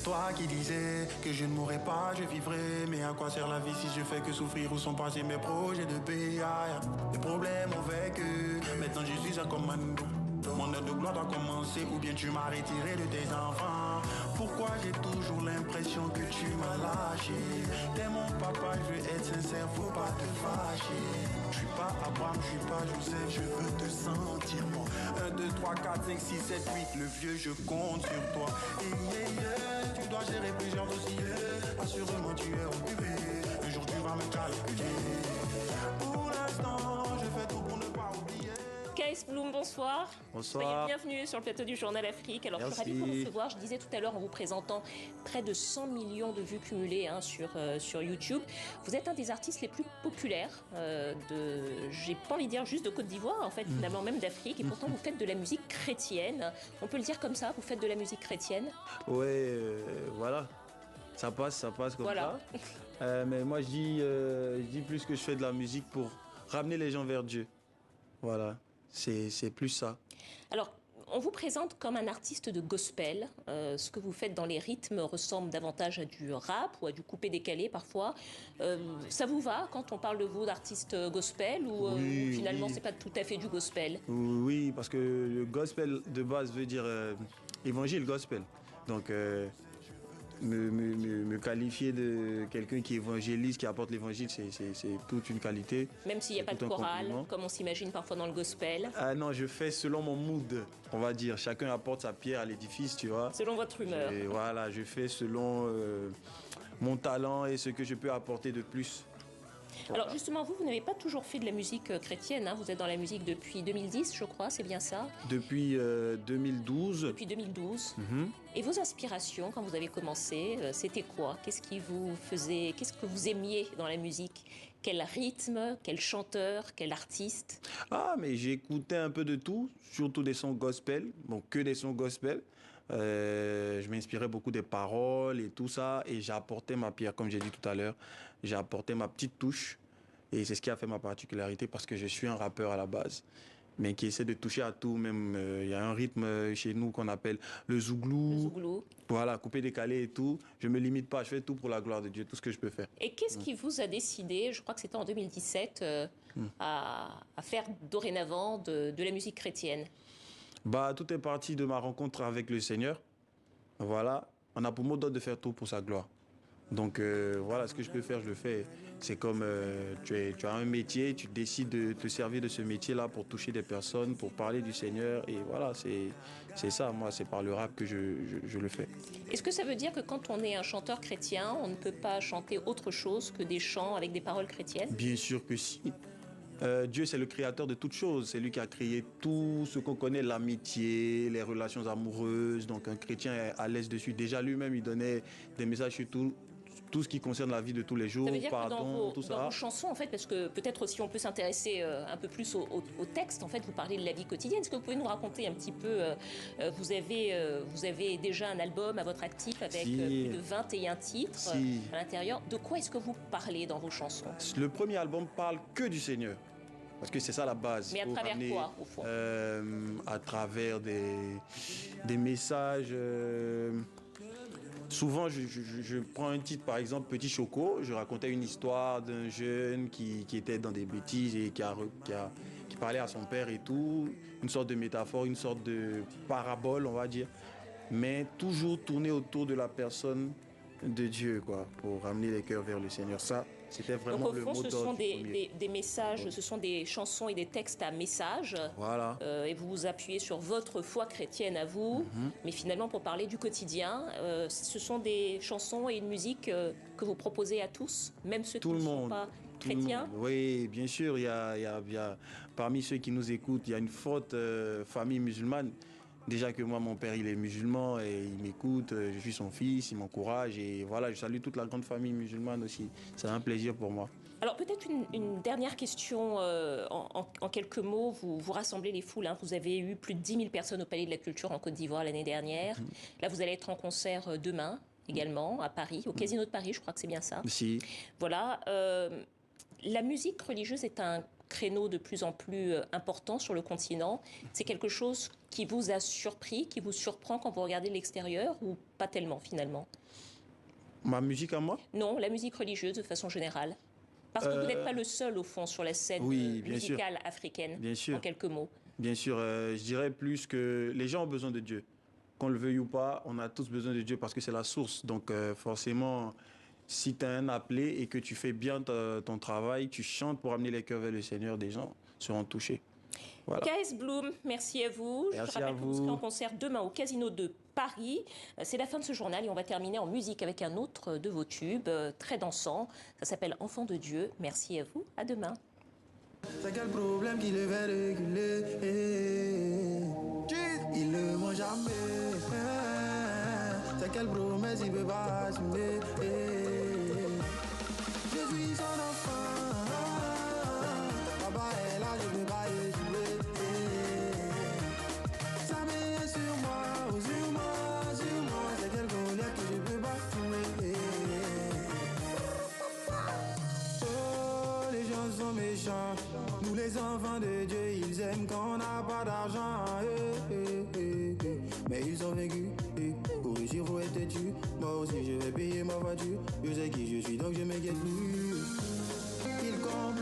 C'est toi qui disais que je ne mourrais pas, je vivrais. Mais à quoi sert la vie si je fais que souffrir? Où sont passés mes projets de BA? Les problèmes ont vécu, maintenant je suis un commando. Mon heure de gloire doit commencer, ou bien tu m'as retiré de tes enfants. Pourquoi j'ai toujours l'impression que tu m'as lâché? T'es mon papa, je veux être sincère, faut pas te fâcher. Je suis pas Abraham, je suis pas Joseph, je veux te sentir moi. 1, 2, 3, 4, 5, 6, 7, 8, le vieux, je compte sur toi. Et tu dois gérer plusieurs dossiers. Assurément tu es occupé, un jour tu vas me calculer. Pour l'instant, je fais tout pour ne pas oublier. Kees Bloem, bonsoir. Bonsoir. Soyez bienvenue sur le plateau du Journal Afrique. Alors, Merci. je suis ravie de vous recevoir. Je disais tout à l'heure en vous présentant près de 100 millions de vues cumulées sur YouTube. Vous êtes un des artistes les plus populaires j'ai pas envie de dire juste de Côte d'Ivoire, en fait, finalement même d'Afrique. Et pourtant, vous faites de la musique chrétienne. On peut le dire comme ça, vous faites de la musique chrétienne? Ouais, voilà. Ça passe comme Voilà. ça. Mais moi, je dis plus que je fais de la musique pour ramener les gens vers Dieu. Voilà. C'est plus ça. Alors, on vous présente comme un artiste de gospel. Ce que vous faites dans les rythmes ressemble davantage à du rap ou à du coupé-décalé parfois. Ça vous va quand on parle de vous d'artiste gospel ou Oui, finalement oui. c'est pas tout à fait du gospel? Oui, parce que le gospel de base veut dire évangile gospel. Donc, me qualifier de quelqu'un qui évangélise, qui apporte l'évangile, c'est toute une qualité. Même s'il n'y a C'est pas de tout un chorale, compliment. comme on s'imagine parfois dans le gospel, Ah non, je fais selon mon mood, on va dire. Chacun apporte sa pierre à l'édifice, tu vois. selon votre humeur. Et voilà, je fais selon mon talent et ce que je peux apporter de plus. Voilà. Alors justement, vous n'avez pas toujours fait de la musique chrétienne, hein. Vous êtes dans la musique depuis 2010, je crois, c'est bien ça? Depuis 2012. Depuis 2012. Et vos inspirations, quand vous avez commencé, c'était quoi? Qu'est-ce que vous aimiez dans la musique? Quel rythme, quel chanteur, quel artiste? Ah, mais j'écoutais un peu de tout, surtout des sons gospel, bon, que des sons gospel. Je m'inspirais beaucoup des paroles et tout ça, et j'apportais ma pierre, comme j'ai dit tout à l'heure, j'ai apporté ma petite touche, et c'est ce qui a fait ma particularité, parce que je suis un rappeur à la base, mais qui essaie de toucher à tout, même il y a un rythme chez nous qu'on appelle le zouglou. Le zouglou. Voilà, coupé, décalé et tout. Je me limite pas, je fais tout pour la gloire de Dieu, tout ce que je peux faire. Et qu'est-ce qui vous a décidé, je crois que c'était en 2017, à faire dorénavant de la musique chrétienne? Bah, tout est parti de ma rencontre avec le Seigneur. Voilà, on a pour mot d'ordre de faire tout pour sa gloire. Donc voilà, ce que je peux faire, je le fais. C'est comme tu as un métier, tu décides de te servir de ce métier-là pour toucher des personnes, pour parler du Seigneur. Et voilà, c'est ça, moi, c'est par le rap que je le fais. Est-ce que ça veut dire que quand on est un chanteur chrétien, on ne peut pas chanter autre chose que des chants avec des paroles chrétiennes? Bien sûr que si. Dieu, c'est le créateur de toutes choses. C'est lui qui a créé tout ce qu'on connaît, l'amitié, les relations amoureuses. Donc un chrétien est à l'aise dessus. Déjà lui-même, il donnait des messages sur tout ce qui concerne la vie de tous les jours, Ça veut dire pardon, que tout dans ça. vos chansons, en fait, parce que peut-être aussi on peut s'intéresser un peu plus au texte, en fait, vous parlez de la vie quotidienne. Est-ce que vous pouvez nous raconter un petit peu, vous avez déjà un album à votre actif avec Si. plus de 21 titres Si. à l'intérieur. De quoi est-ce que vous parlez dans vos chansons? Le premier album parle que du Seigneur. Parce que c'est ça la base. Mais à Faut travers ramener, quoi, au fond? À travers des messages. Souvent, je prends un titre, par exemple, Petit Choco. Je racontais une histoire d'un jeune qui était dans des bêtises et qui parlait à son père et tout. Une sorte de métaphore, une sorte de parabole, on va dire. Mais toujours tourner autour de la personne de Dieu, quoi, pour ramener les cœurs vers le Seigneur. Ça, c'était vraiment Donc au le fond, mot ce d'ordre sont du premier. des messages, ce sont des chansons et des textes à message. Voilà. Et vous vous appuyez sur votre foi chrétienne à vous, mais finalement pour parler du quotidien, ce sont des chansons et une musique que vous proposez à tous, même ceux qui Tout ne le sont monde. pas Tout le chrétiens. monde. Oui, bien sûr, il y a parmi ceux qui nous écoutent, il y a une forte famille musulmane. Déjà que moi, mon père, il est musulman et il m'écoute, je suis son fils, il m'encourage et voilà, je salue toute la grande famille musulmane aussi. C'est un plaisir pour moi. Alors peut-être une dernière question en quelques mots. Vous rassemblez les foules, hein. Vous avez eu plus de 10 000 personnes au Palais de la Culture en Côte d'Ivoire l'année dernière. Là, vous allez être en concert demain également à Paris, au Casino de Paris, je crois que c'est bien ça. Si. Voilà. La musique religieuse est un créneau de plus en plus important sur le continent. C'est quelque chose qui vous a surpris, qui vous surprend quand vous regardez de l'extérieur ou pas tellement finalement? Ma musique à moi? Non, la musique religieuse de façon générale. Parce que vous n'êtes pas le seul au fond sur la scène musicale africaine, bien sûr. en quelques mots. Bien sûr, je dirais plus que les gens ont besoin de Dieu. Qu'on le veuille ou pas, on a tous besoin de Dieu parce que c'est la source. Donc forcément, si tu es un appelé et que tu fais bien ton travail, tu chantes pour amener les cœurs vers le Seigneur, des gens seront touchés. Voilà. KS Bloom, merci à vous. Merci Je rappelle à que vous serez vous. en concert demain au Casino de Paris. C'est la fin de ce journal et on va terminer en musique avec un autre de vos tubes, très dansant. Ça s'appelle Enfant de Dieu. Merci à vous. À demain. C'est quel problème qui le fait réguler? Il ne ment jamais. C'est quelle promesse il veut pas assumer? Je suis son enfant. Papa est là, je peux pas échouer. Ça met sur moi, oh, sur moi, sur moi. C'est quelle colère que je peux pas trouver. Oh, les gens sont méchants. Nous les enfants de Dieu, ils aiment quand on n'a pas d'argent. Mais ils ont vécu. Pour réussir, faut être têtu. Moi aussi, je vais payer ma voiture. Je sais qui je suis, donc je m'inquiète plus. Ils complotent.